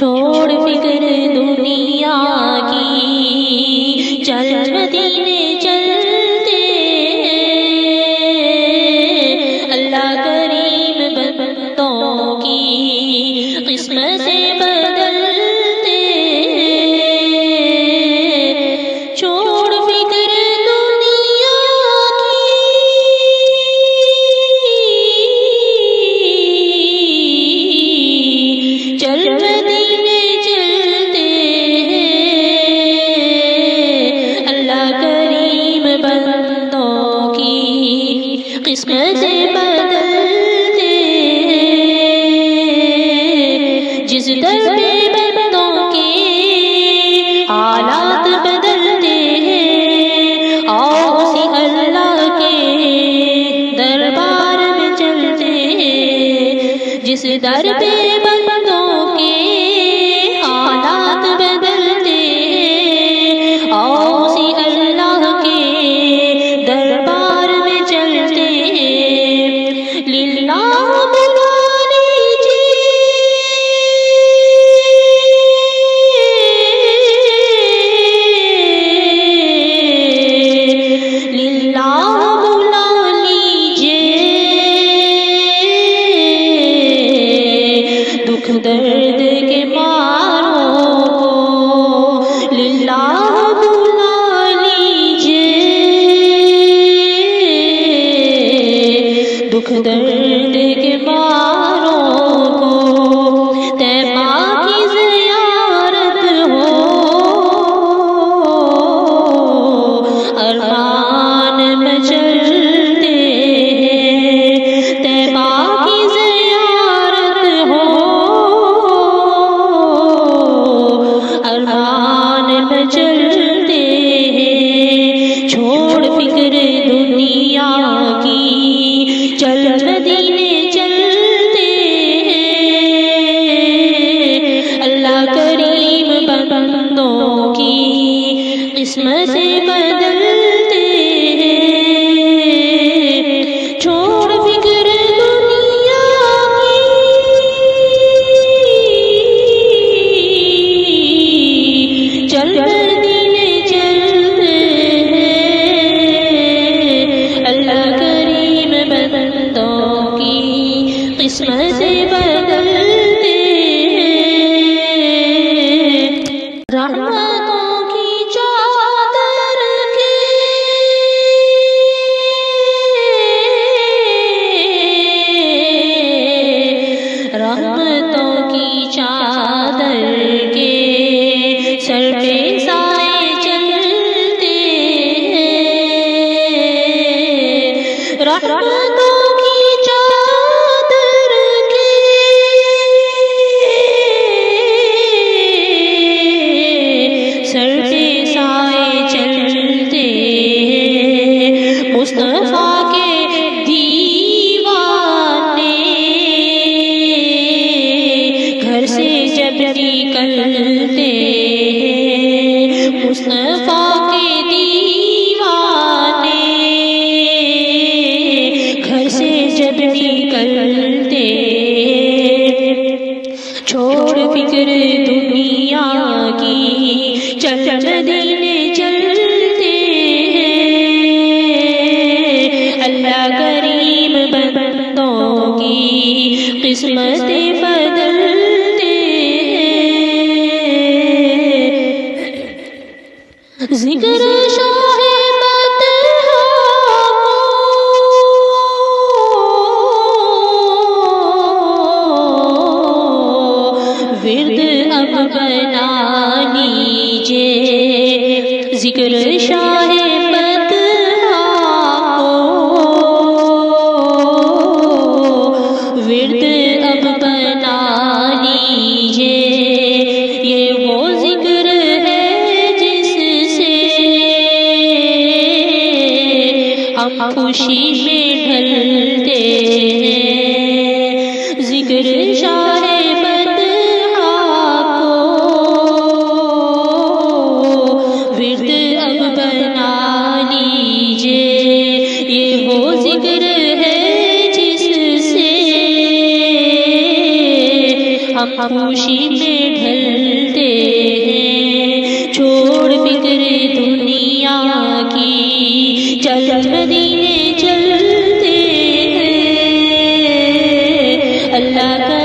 چھوڑ فکر دنیا کی، چل مدینے چلتے، اللہ کریم بندوں کی قسمتیں بدلتے، چھوڑ فکر دنیا کی، چل مدینے چلتے، اللہ کریم بندوں کی قسمتیں بدلتے، جس در پہ بندوں کے حالات بدلتے ہیں، اور اسی اللہ کے دربار میں چلتے ہیں، جس در پہ بندوں کے حالات بدلتے ہیں، اور اسی اللہ کے دربار میں چلتے ہیں، للہ بلا لیجیے، للہ بلا لیجیے، دکھ درد کے ماروں کو للہ بلا لیجیے، دکھ درد کے ماروں کو طیبہ کی زیارت ہو، ارمان میں چلتے ہیں، طیبہ کی زیارت ہو، ارمان میں چلتے ہیں، چھوڑ فکر دنیا کی، چل مدینے چلتے ہیں، اللہ کریم بندوں کی قسمتیں بدلتے ہیں، چھوڑ فکر دنیا کی، چل مدینے چلتے ہیں، اللہ کریم بندوں کی قسمتیں بدلتے ہیں، رحمتوں کی چادر کے رحمتوں کی چادر کے سر پہ سائے چلتے ہیں، رحمتوں کی چادر کے سر پہ سائے چلتے ہیں، مصطفیٰ کے دیوانے گھر سے جب نکلتے ہیں، مصطفیٰ کے دیوانے گھر سے جب نکلتے ہیں، چھوڑ فکر دنیا کی، چل مدینے چلتے ہیں، اللہ کریم بندوں کی قسمتیں بدلتے ہیں، ذکر شاہ بطحا ورد اب بنا لیجیے، ذکر شاہ بطحا ورد اب بنا لیجیے، یہ وہ ذکر ہے جس سے ہم خوشی میں ڈھلتے ہیں، ذکر شاہ بطحا کو ورد اب بنا لیجیے، یہ وہ ذکر ہے جس سے ہم خوشی میں ڈھل اللہ کا